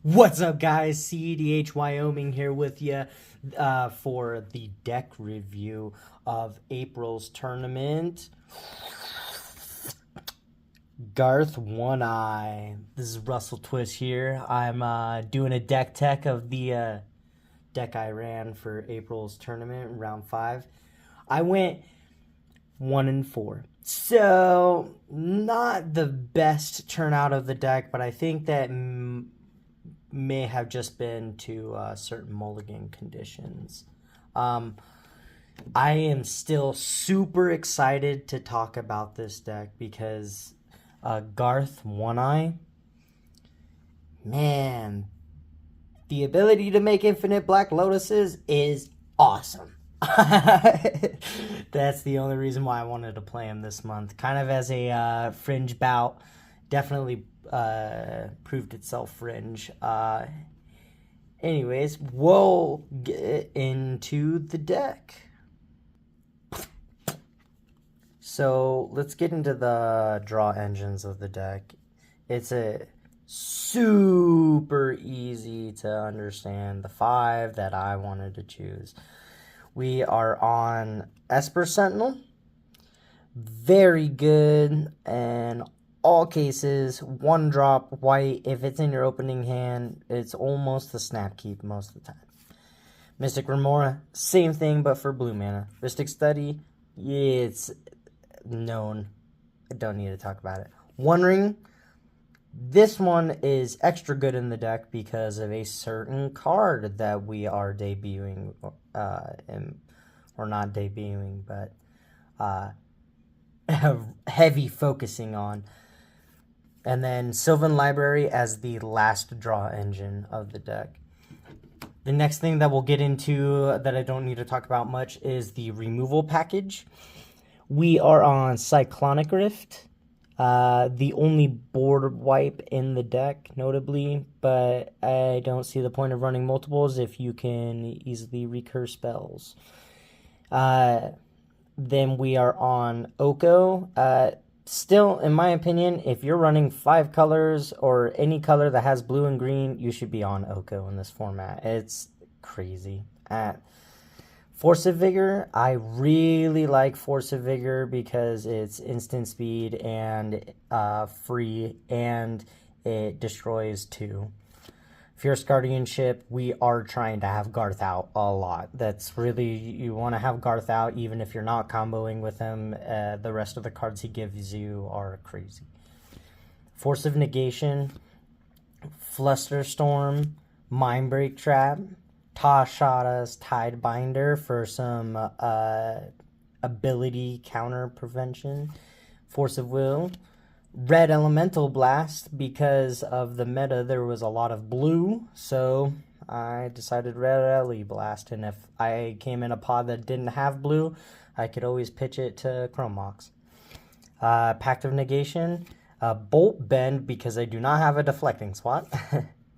What's up, guys? cedh Wyoming here with you for the deck review of April's tournament. Garth One Eye. This is Russell Twist here. I'm doing a deck tech of the deck I ran for April's tournament, round 5. I went 1-4. So, not the best turnout of the deck, but I think that may have just been to certain mulligan conditions. I am still super excited to talk about this deck because Garth One Eye, man, the ability to make infinite black lotuses is awesome. That's the only reason why I wanted to play him this month. Kind of as a fringe bout. Definitely proved itself fringe. Anyways, we'll get into the deck. So let's get into the draw engines of the deck. It's a super easy to understand. The 5 that I wanted to choose. We are on Esper Sentinel. Very good and all cases, 1 drop white. If it's in your opening hand, it's almost the snap keep most of the time. Mystic Remora, same thing but for blue mana. Mystic Study, yeah, it's known. I don't need to talk about it. One Ring, this one is extra good in the deck because of a certain card that we are debuting, or not debuting, but heavy focusing on. And then Sylvan Library as the last draw engine of the deck. The next thing that we'll get into that I don't need to talk about much is the removal package. We are on Cyclonic Rift, the only board wipe in the deck, notably, but I don't see the point of running multiples if you can easily recur spells. Then we are on Oko. Still, in my opinion, if you're running 5 colors or any color that has blue and green, you should be on Oko in this format. It's crazy. Force of Vigor, I really like Force of Vigor because it's instant speed and free, and it destroys 2. Fierce Guardianship, we are trying to have Garth out a lot. That's really, you want to have Garth out even if you're not comboing with him. The rest of the cards he gives you are crazy. Force of Negation, Flusterstorm, Mindbreak Trap, Tashada's Tidebinder for some ability counter prevention. Force of Will. Red Elemental Blast, because of the meta there was a lot of blue, so I decided Red LE Blast, and if I came in a pod that didn't have blue, I could always pitch it to Chrome Mox. Pact of Negation, Bolt Bend, because I do not have a deflecting spot.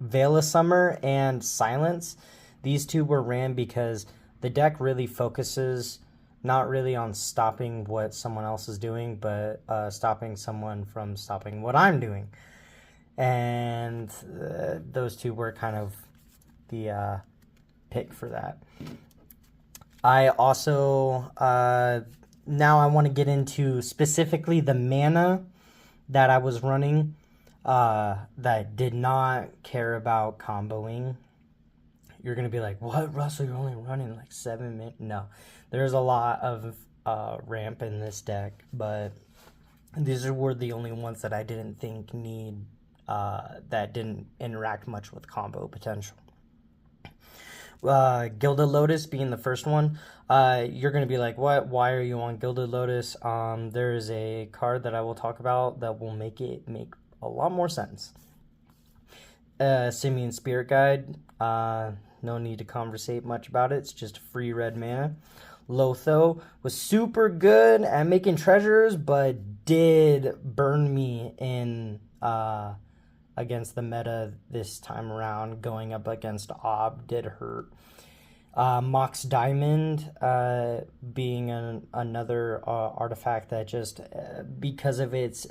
Veil of Summer and Silence, these 2 were ran because the deck really focuses not really on stopping what someone else is doing, but stopping someone from stopping what I'm doing. And those 2 were kind of the pick for that. I also, now I want to get into specifically the mana that I was running that did not care about comboing. You're going to be like, what, Russell, you're only running like 7 minutes? No, there's a lot of ramp in this deck, but these were the only ones that I didn't think that didn't interact much with combo potential. Gilded Lotus being the first one, you're going to be like, what? Why are you on Gilded Lotus? There's a card that I will talk about that will make it make a lot more sense. Simian Spirit Guide, no need to conversate much about it. It's just free red mana. Lotho was super good at making treasures, but did burn me in against the meta this time around. Going up against Ob did hurt. Mox Diamond being another artifact that just, because of its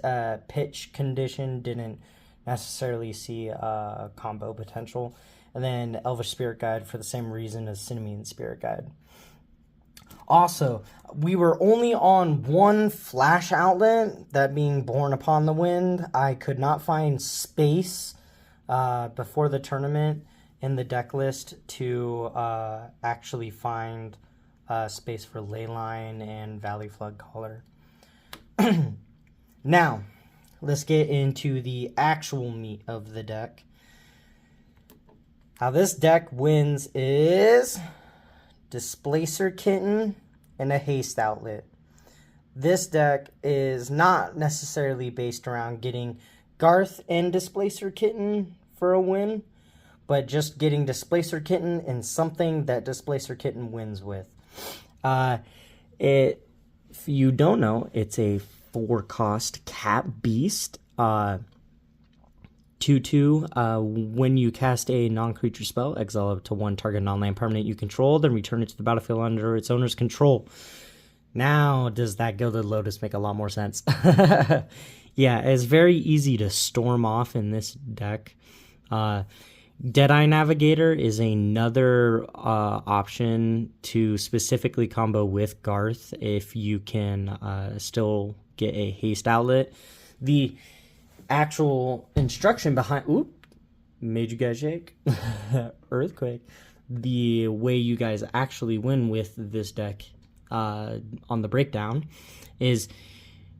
pitch condition, didn't necessarily see combo potential. And then Elvish Spirit Guide for the same reason as Cinnamon Spirit Guide. Also, we were only on one flash outlet, that being Born Upon the Wind. I could not find space before the tournament in the deck list to actually find space for Leyline and Valley Flood Caller. Now, let's get into the actual meat of the deck. How this deck wins is Displacer Kitten and a Haste Outlet. This deck is not necessarily based around getting Garth and Displacer Kitten for a win, but just getting Displacer Kitten and something that Displacer Kitten wins with. If you don't know, it's a 4-cost Cat Beast. 2/2, when you cast a non-creature spell, exile up to 1 target non-land permanent you control, then return it to the battlefield under its owner's control. Now, does that Gilded Lotus make a lot more sense? Yeah, it's very easy to storm off in this deck. Deadeye Navigator is another option to specifically combo with Garth if you can still get a haste outlet. The actual instruction behind... Oop! Made you guys shake. Earthquake. The way you guys actually win with this deck on the breakdown is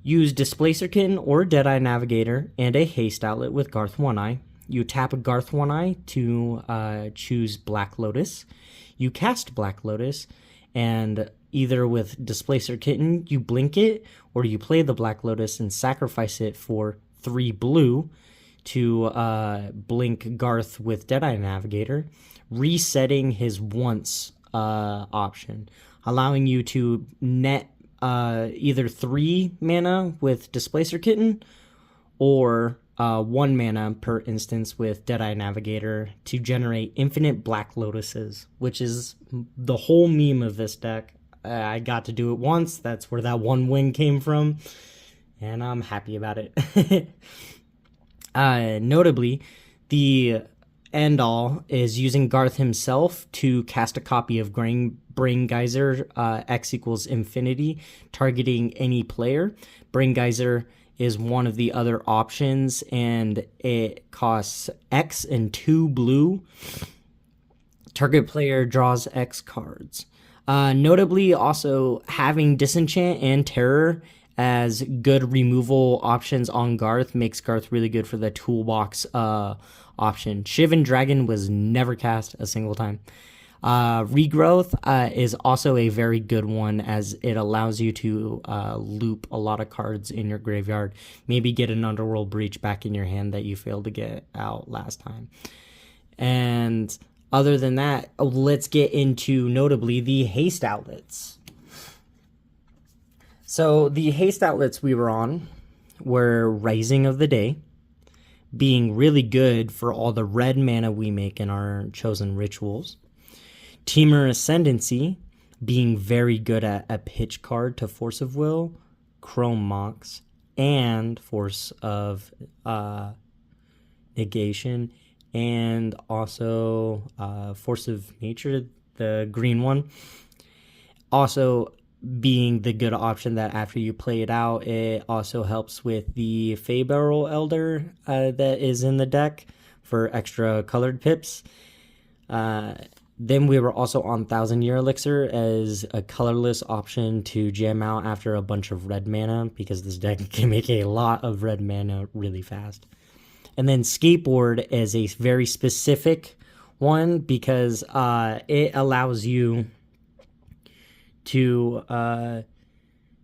use Displacer Kitten or Deadeye Navigator and a haste outlet with Garth One-Eye. You tap a Garth One-Eye to choose Black Lotus. You cast Black Lotus, and either with Displacer Kitten, you blink it, or you play the Black Lotus and sacrifice it for 3 blue to blink Garth with Deadeye Navigator, resetting his once option, allowing you to net either 3 mana with Displacer Kitten or 1 mana per instance with Deadeye Navigator to generate infinite Black Lotuses, which is the whole meme of this deck. I got to do it once. That's where that 1 win came from, and I'm happy about it. Notably, the end-all is using Garth himself to cast a copy of Brain Geyser, X equals infinity, targeting any player. Brain Geyser is one of the other options, and it costs X and 2 blue. Target player draws X cards. Notably, also having Disenchant and Terror as good removal options on Garth makes Garth really good for the toolbox option. Shivan Dragon was never cast a single time. Regrowth is also a very good one, as it allows you to loop a lot of cards in your graveyard. Maybe get an Underworld Breach back in your hand that you failed to get out last time. And other than that, let's get into notably the haste outlets. So the haste outlets we were on were Rising of the Day, being really good for all the red mana we make in our chosen rituals. Temur Ascendancy, being very good at a pitch card to Force of Will, Chrome Mox, and Force of Negation, and also Force of Nature, the green one. Also being the good option that after you play it out, it also helps with the Feybarrel Elder that is in the deck for extra colored pips. Then we were also on 1,000 Year Elixir as a colorless option to jam out after a bunch of red mana, because this deck can make a lot of red mana really fast. And then Skateboard is a very specific one, because it allows you to,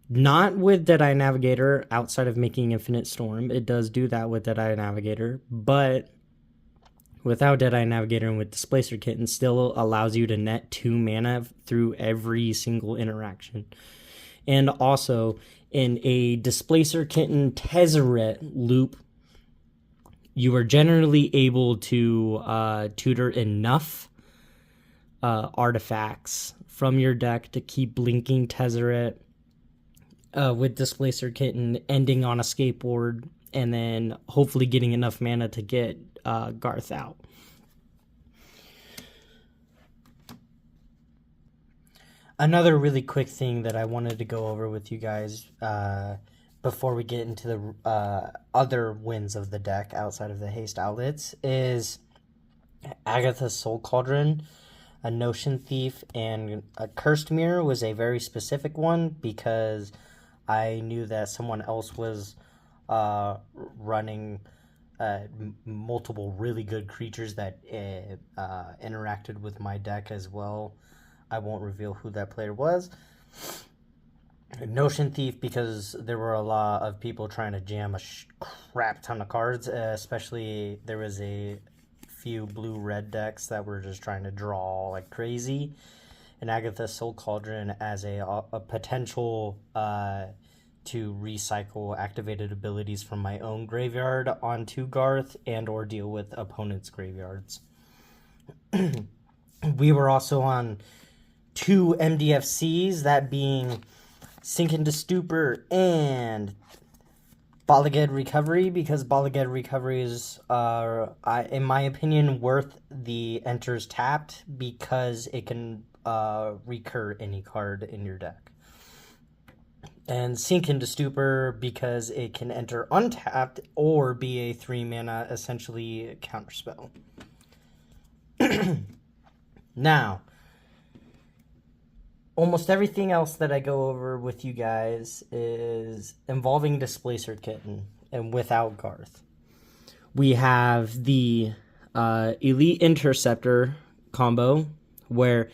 not with Deadeye Navigator outside of making Infinite Storm, it does do that with Deadeye Navigator, but without Deadeye Navigator and with Displacer Kitten, still allows you to net 2 mana through every single interaction. And also, in a Displacer Kitten Tezzeret loop, you are generally able to tutor enough artifacts from your deck to keep blinking Tezzeret with Displacer Kitten, ending on a Skateboard, and then hopefully getting enough mana to get Garth out. Another really quick thing that I wanted to go over with you guys before we get into the other wins of the deck outside of the haste outlets is Agatha's Soul Cauldron, a Notion Thief, and a Cursed Mirror was a very specific one because I knew that someone else was running multiple really good creatures that interacted with my deck as well. I won't reveal who that player was. Notion Thief because there were a lot of people trying to jam a crap ton of cards, especially there was a few blue-red decks that were just trying to draw like crazy. And Agatha's Soul Cauldron as a potential to recycle activated abilities from my own graveyard onto Garth and or deal with opponents' graveyards. We were also on 2 MDFCs, that being Sink into Stupor and Bala Ged Recovery, because Bala Ged Recovery is, in my opinion, worth the enters tapped because it can recur any card in your deck. And Sink into Stupor because it can enter untapped or be a 3-mana, essentially, counterspell. Now, almost everything else that I go over with you guys is involving Displacer Kitten and without Garth. We have the Elite Interceptor combo where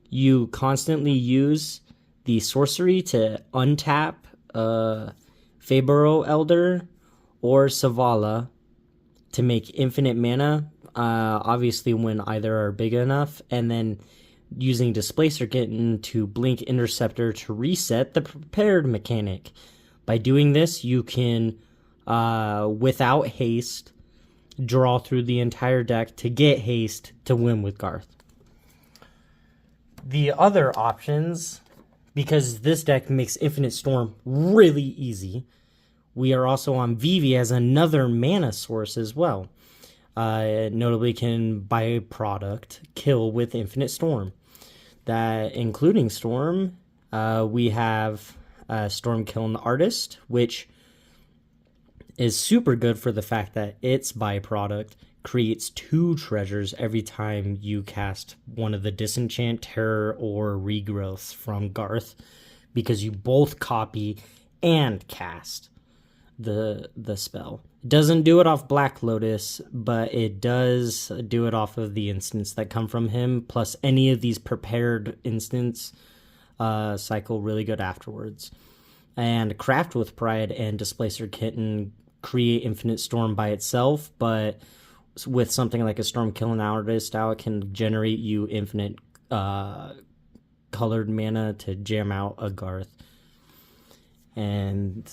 you constantly use the sorcery to untap Fabro Elder or Savala to make infinite mana, obviously when either are big enough, and then using Displacer Kitten to blink Interceptor to reset the prepared mechanic. By doing this, you can, without haste, draw through the entire deck to get haste to win with Garth. The other options, because this deck makes Infinite Storm really easy, we are also on Vivi as another mana source as well. Notably can byproduct kill with Infinite Storm. That including Storm, we have Stormkiln Artist, which is super good for the fact that its byproduct creates 2 treasures every time you cast one of the Disenchant, Terror, or Regrowths from Garth, because you both copy and cast the spell. It doesn't do it off Black Lotus, but it does do it off of the instants that come from him, plus any of these prepared instants cycle really good afterwards. And Craft with Pride and Displacer Kitten create Infinite Storm by itself, but with something like a Stormkiln Artist out, it can generate you infinite colored mana to jam out a Garth. And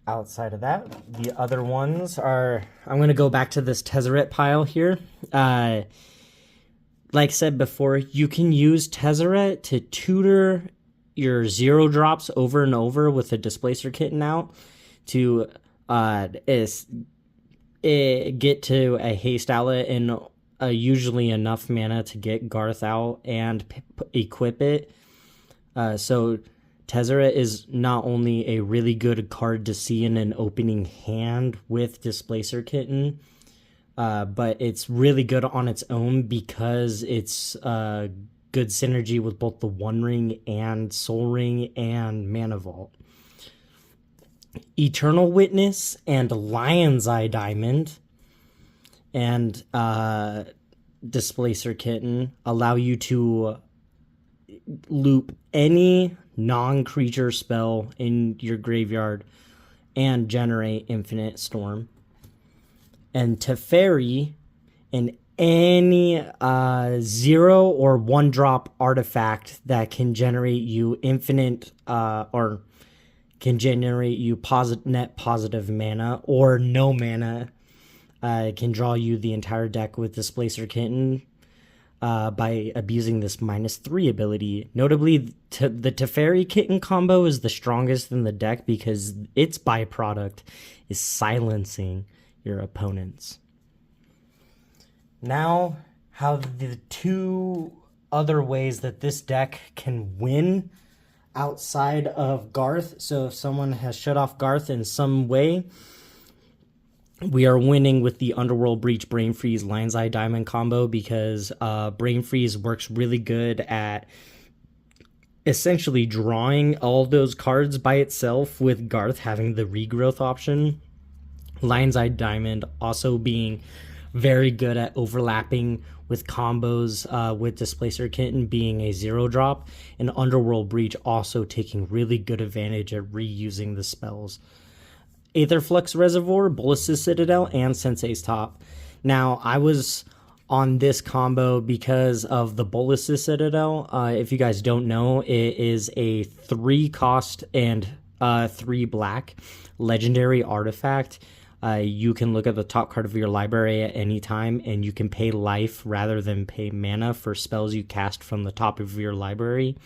outside of that, the other ones are, I'm going to go back to this Tezzeret pile here. Like I said before, you can use Tezzeret to tutor your 0 drops over and over with a Displacer Kitten out to get to a haste outlet and usually enough mana to get Garth out and equip it. So Tezzeret is not only a really good card to see in an opening hand with Displacer Kitten, but it's really good on its own because it's good synergy with both the One Ring and Soul Ring and Mana Vault. Eternal Witness and Lion's Eye Diamond and Displacer Kitten allow you to loop any non-creature spell in your graveyard and generate Infinite Storm. And Teferi and any 0 or 1 drop artifact that can generate you infinite or can generate you net positive mana or no mana, can draw you the entire deck with Displacer Kitten. by abusing this -3 ability. Notably, the Teferi Kitten combo is the strongest in the deck because its byproduct is silencing your opponents. Now, how the two other ways that this deck can win outside of Garth. So if someone has shut off Garth in some way, we are winning with the Underworld Breach Brain Freeze Lion's Eye Diamond combo because Brain Freeze works really good at essentially drawing all those cards by itself, with Garth having the regrowth option. Lion's Eye Diamond also being very good at overlapping with combos, with Displacer Kitten being a 0-drop, and Underworld Breach also taking really good advantage at reusing the spells. Aetherflux Reservoir, Bolus's Citadel, and Sensei's Top. Now, I was on this combo because of the Bolus's Citadel. If you guys don't know, it is a 3-cost and 3 black legendary artifact. You can look at the top card of your library at any time, and you can pay life rather than pay mana for spells you cast from the top of your library.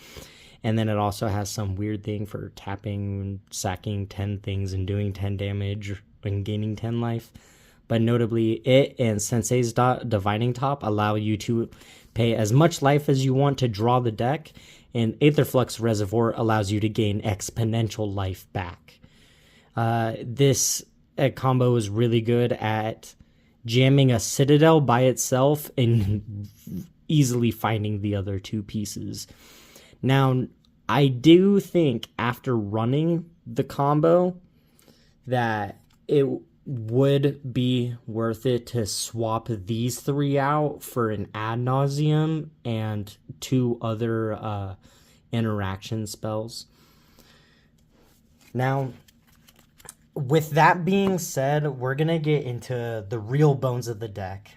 And then it also has some weird thing for tapping, sacking 10 things and doing 10 damage and gaining 10 life. But notably, it and Sensei's Divining Top allow you to pay as much life as you want to draw the deck, and Aetherflux Reservoir allows you to gain exponential life back. This combo is really good at jamming a Citadel by itself and easily finding the other two pieces. Now, I do think after running the combo that it would be worth it to swap these 3 out for an Ad Nauseam and 2 other interaction spells. Now, with that being said, we're going to get into the real bones of the deck.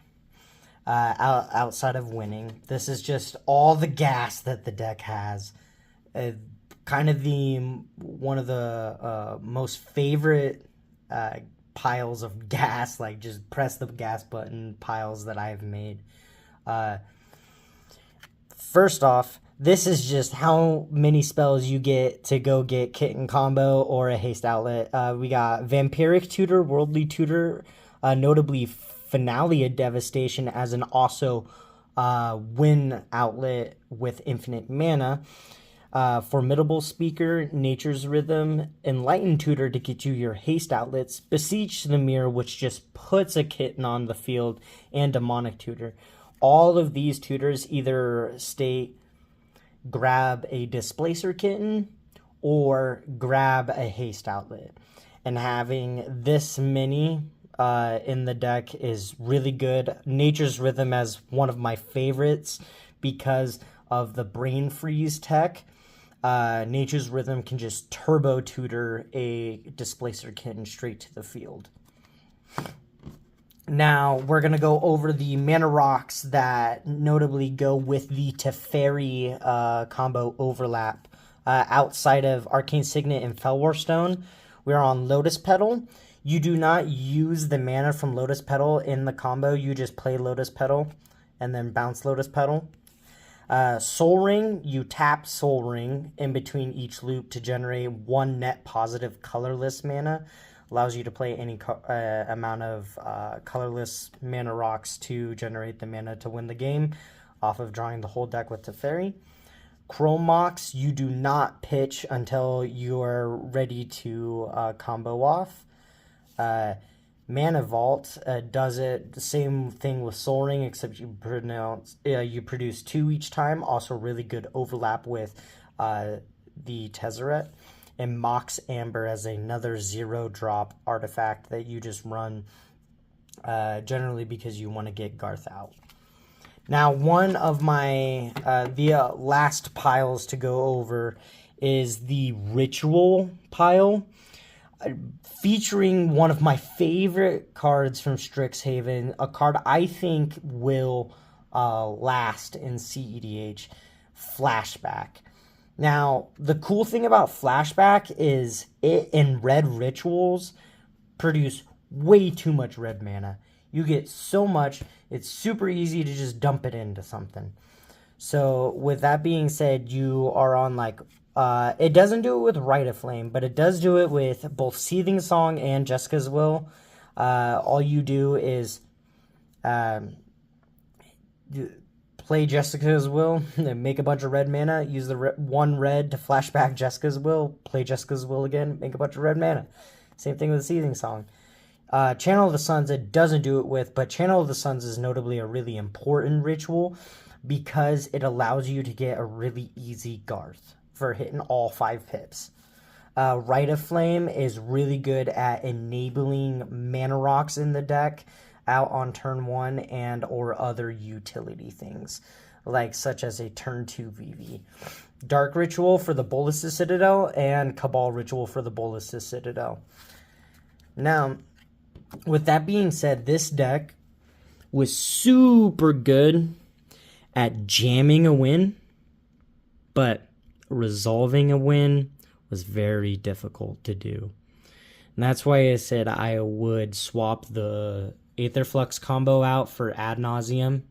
Outside of winning, this is just all the gas that the deck has. Kind of one of the most favorite piles of gas, like just press the gas button piles that I've made. First off, this is just how many spells you get to go get Kitten Combo or a Haste Outlet. We got Vampiric Tutor, Worldly Tutor, notably Finale of Devastation as an also win outlet with infinite mana. Formidable Speaker, Nature's Rhythm, Enlightened Tutor to get you your haste outlets, Beseech the Mirror, which just puts a kitten on the field, and Demonic Tutor. All of these tutors either state grab a Displacer Kitten or grab a haste outlet. And having this many in the deck is really good. Nature's Rhythm as one of my favorites because of the Brain Freeze tech. Nature's Rhythm can just turbo tutor a Displacer Kitten straight to the field. Now, we're going to go over the mana rocks that notably go with the Teferi combo overlap. Outside of Arcane Signet and Felwar Stone, we're on Lotus Petal. You do not use the mana from Lotus Petal in the combo. You just play Lotus Petal and then bounce Lotus Petal. Soul Ring, you tap Soul Ring in between each loop to generate 1 net positive colorless mana. Allows you to play any amount of colorless mana rocks to generate the mana to win the game off of drawing the whole deck with Teferi. Chrome Mox, you do not pitch until you are ready to combo off. Mana Vault does it the same thing with Soul Ring, except you produce 2 each time. Also really good overlap with the Tezzeret. And Mox Amber as another 0-drop artifact that you just run generally because you want to get Garth out. Now, one of my the last piles to go over is the Ritual pile, featuring one of my favorite cards from Strixhaven, a card I think will last in cEDH, Flashback. Now, the cool thing about Flashback is it and red rituals produce way too much red mana. You get so much. It's super easy to just dump it into something. So with that being said, you are on like, it doesn't do it with Rite of Flame, but it does do it with both Seething Song and Jessica's Will. All you do is play Jessica's Will, make a bunch of red mana, use the one red to flashback Jessica's Will, play Jessica's Will again, make a bunch of red mana. Same thing with Seething Song. Channel of the Suns, it doesn't do it with, but Channel of the Suns is notably a really important ritual because it allows you to get a really easy Garth for hitting all 5 pips. Rite of Flame is really good at enabling mana rocks in the deck out on turn 1 and or other utility things, like such as a turn 2 VV. Dark Ritual for the Bolas's Citadel and Cabal Ritual for the Bolas's Citadel. Now, with that being said, this deck was super good at jamming a win, but resolving a win was very difficult to do. And that's why I said I would swap the Aetherflux combo out for Ad Nauseam,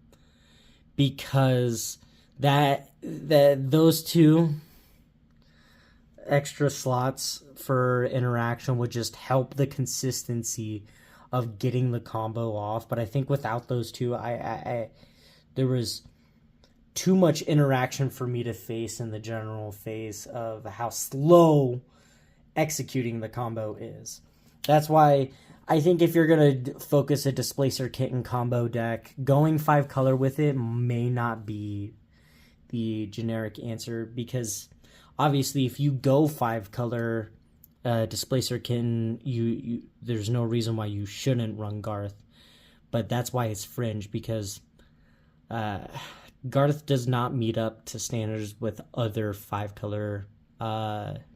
because those 2 extra slots for interaction would just help the consistency of getting the combo off. But I think without those 2, there was too much interaction for me to face in the general phase of how slow executing the combo is. That's why I think if you're going to focus a Displacer Kitten combo deck, going 5 color with it may not be the generic answer, because obviously if you go 5 color Displacer Kitten, you there's no reason why you shouldn't run Garth. But that's why it's fringe, because Garth does not meet up to standards with other 5 color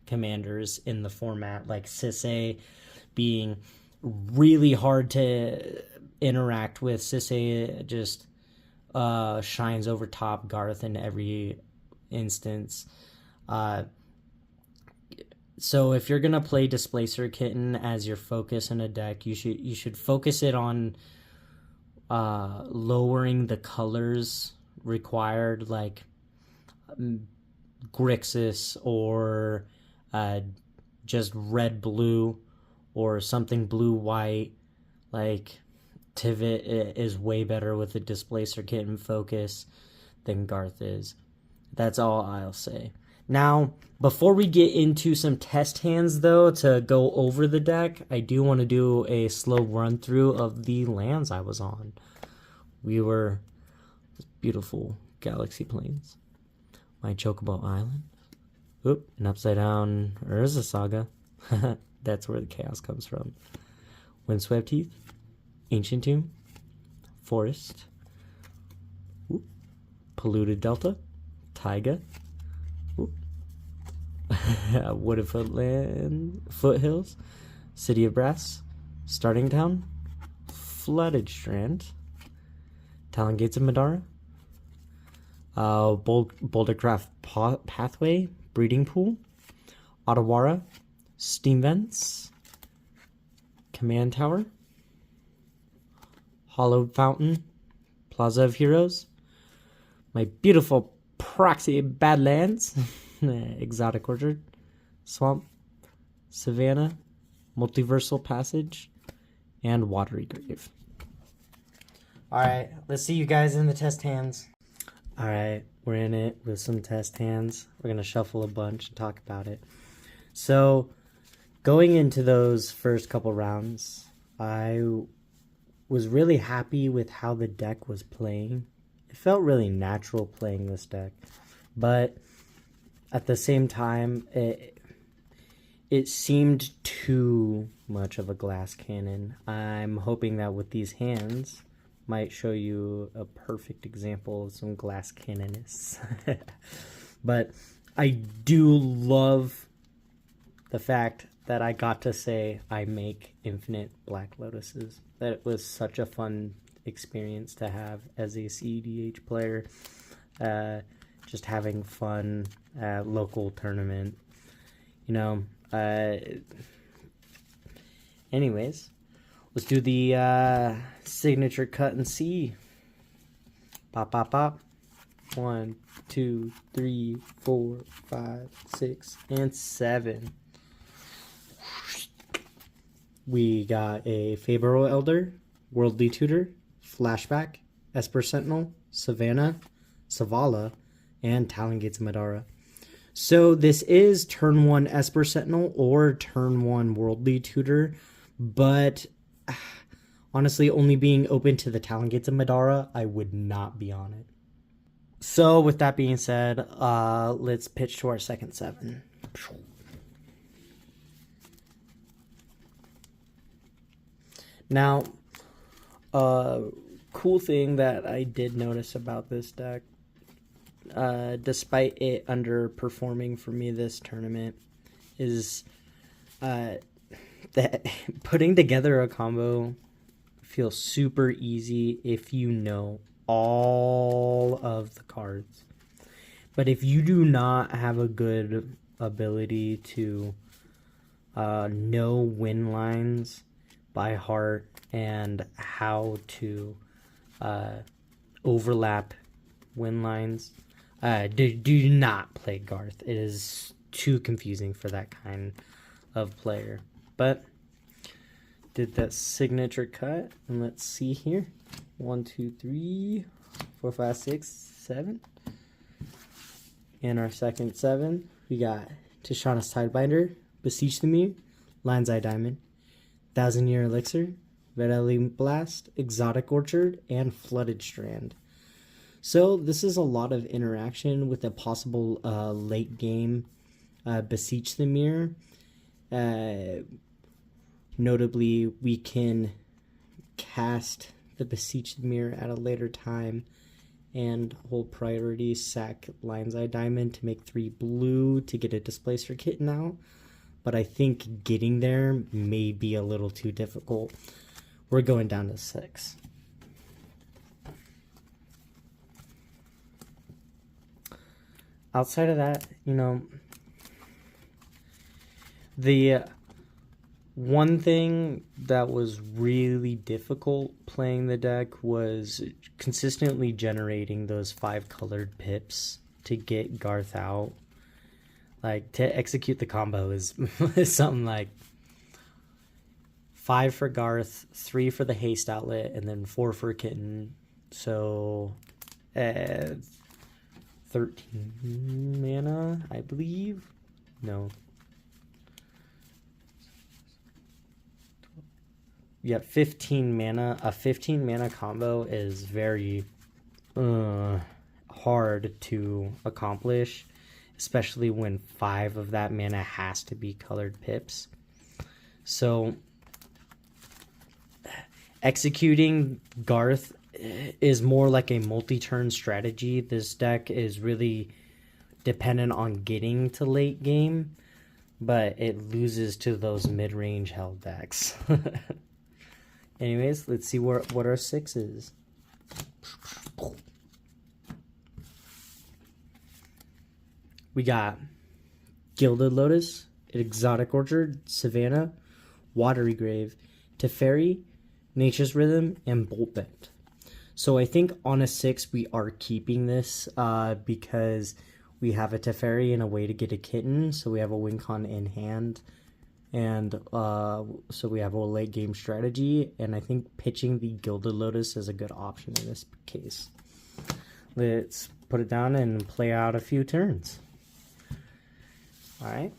commanders in the format, like cedh being really hard to interact with. Cedh just shines over top Garth in every instance. So if you're gonna play Displacer Kitten as your focus in a deck, you should focus it on lowering the colors required, like Grixis or just red blue or something blue white. Like Tivit is way better with the Displacer Kitten focus than Garth is. That's all I'll say. Now, before we get into some test hands, though, to go over the deck, I do want to do a slow run-through of the lands I was on. We were beautiful Galaxy Plains, my Chocobo Island, oop, an upside-down Urza Saga. That's where the chaos comes from. Windswept Heath, Ancient Tomb, Forest, oop, Polluted Delta, Taiga, Wooded Foothills, City of Brass, Starting Town, Flooded Strand, Talon Gates of Madara, Bouldercraft Pathway, Breeding Pool, Otawara, Steam Vents, Command Tower, Hollowed Fountain, Plaza of Heroes, my beautiful proxy Badlands, Exotic Orchard, Swamp, Savannah, Multiversal Passage, and Watery Grave. Alright, let's see you guys in the test hands. Alright, we're in it with some test hands. We're going to shuffle a bunch and talk about it. So, going into those first couple rounds, I was really happy with how the deck was playing. It felt really natural playing this deck. But at the same time, it seemed too much of a glass cannon. I'm hoping that with these hands might show you a perfect example of some glass cannonists. But I do love the fact that I got to say I make infinite Black Lotuses. That was such a fun experience to have as a CEDH player. Just having fun at local tournament, you know. Anyways, Let's do the signature cut and see. Pop, pop, pop. 1, 2, 3, 4, 5, 6, and 7. We got a Fabro Elder, Worldly Tutor, Flashback, Esper Sentinel, Savannah, Savala, and Talongates Madara. So this is turn 1 Esper Sentinel or turn 1 Worldly Tutor, but honestly, only being open to the Talongates of Madara, I would not be on it. So with that being said, let's pitch to our second 7. Now, cool thing that I did notice about this deck, despite it underperforming for me this tournament, is that putting together a combo feels super easy if you know all of the cards. But if you do not have a good ability to know win lines by heart and how to overlap win lines, do not play Garth. It is too confusing for that kind of player. But did that signature cut, and let's see here. 1, 2, 3, 4, 5, 6, 7. In our second 7, we got Tishana Sidebinder, Beseech the Mirror, Lion's Eye Diamond, 1000-Year Elixir, Red Alley Blast, Exotic Orchard, and Flooded Strand. So this is a lot of interaction with a possible late game Beseech the Mirror. Notably, we can cast the Beseech the Mirror at a later time and hold priority, sack Lion's Eye Diamond to make 3 blue to get a Displacer Kitten out. But I think getting there may be a little too difficult. We're going down to 6. Outside of that, you know, the one thing that was really difficult playing the deck was consistently generating those 5 colored pips to get Garth out. Like, to execute the combo is something like 5 for Garth, 3 for the haste outlet, and then 4 for Kitten. So 13 mana, I believe. No. Yeah, 15 mana. A 15 mana combo is very hard to accomplish, especially when 5 of that mana has to be colored pips. So executing Garth is more like a multi-turn strategy. This deck is really dependent on getting to late game, but it loses to those mid-range held decks. Anyways, let's see what our 6 is. We got Gilded Lotus, Exotic Orchard, Savannah, Watery Grave, Teferi, Nature's Rhythm, and Bolt Bent. So I think on a 6 we are keeping this because we have a Teferi and a way to get a kitten, so we have a win con in hand. And so we have a late game strategy, and I think pitching the Gilded Lotus is a good option in this case. Let's put it down and play out a few turns. Alright,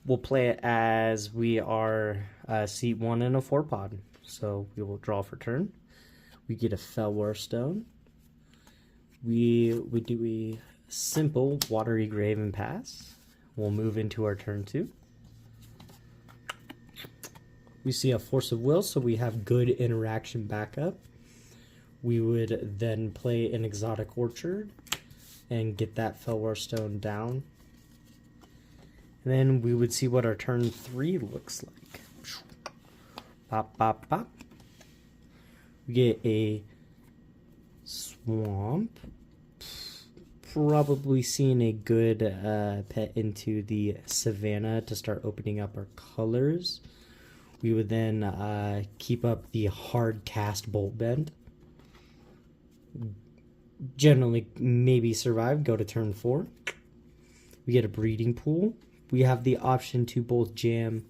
we'll play it as we are seat 1 in a 4-pod. So we will draw for turn. We get a Fellwar Stone. We do a simple Watery Grave and pass. We'll move into our turn 2. We see a Force of Will, so we have good interaction backup. We would then play an Exotic Orchard and get that Fellwar Stone down. And then we would see what our turn 3 looks like. Pop, pop, pop. We get a Swamp. Probably seeing a good pet into the Savannah to start opening up our colors. We would then keep up the hard cast bolt bend. Generally, maybe survive, go to turn 4. We get a breeding pool. We have the option to both jam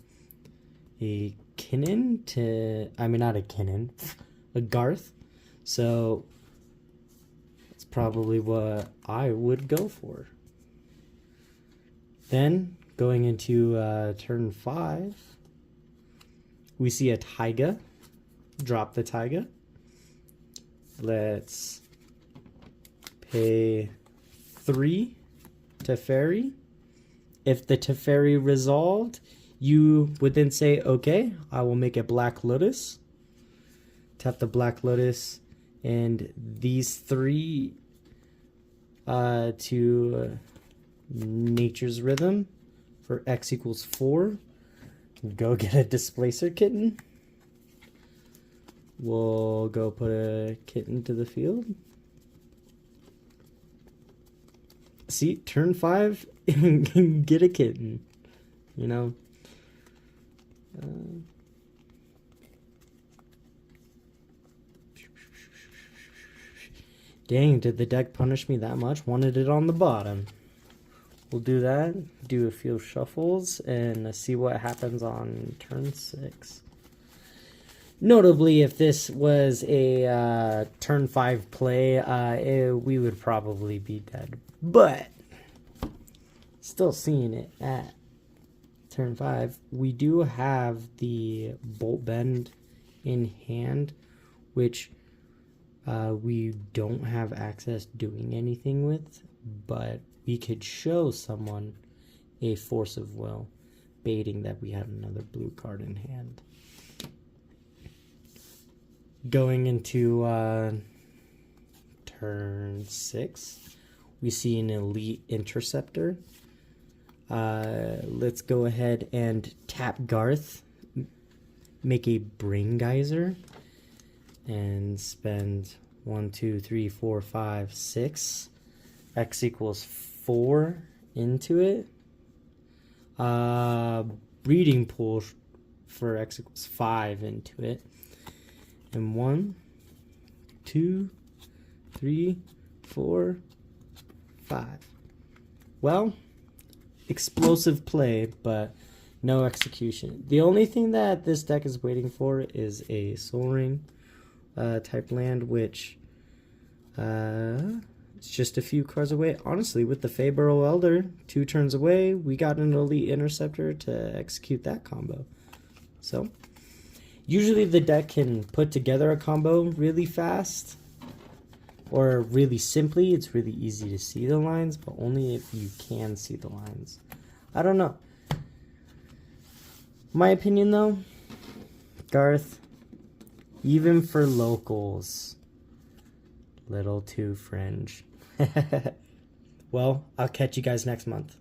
a Kinnan to, I mean, not a Kinnan, a Garth. So that's probably what I would go for. Then going into turn 5, we see a Taiga. Drop the Taiga. Let's pay 3 Teferi. If the Teferi resolved, you would then say, okay, I will make a Black Lotus. Tap the Black Lotus, and these 3 to Nature's Rhythm for X equals 4. Go get a Displacer Kitten. We'll go put a kitten to the field. See, turn 5, get a kitten. You know. Dang, did the deck punish me that much? Wanted it on the bottom. We'll do that. Do a few shuffles and see what happens on turn 6. Notably, if this was a turn 5 play, we would probably be dead. But, still seeing it at turn 5. We do have the Bolt Bend in hand, which we don't have access doing anything with, but we could show someone a Force of Will, baiting that we had another blue card in hand. Going into turn 6, we see an Elite Interceptor. Let's go ahead and tap Garth, make a Brain Geyser, and spend 1, 2, 3, 4, 5, 6. X equals 4 into it. Breeding pool for X equals 5 into it. And 1, 2, 3, 4, 5. Well, explosive play, but no execution. The only thing that this deck is waiting for is a Soul Ring type land, which it's just a few cards away. Honestly, with the Feyburrow Elder 2 turns away, we got an Elite Interceptor to execute that combo. So usually the deck can put together a combo really fast or really simply. It's really easy to see the lines, but only if you can see the lines. I don't know. My opinion though, Garth, even for locals, little too fringe. Well, I'll catch you guys next month.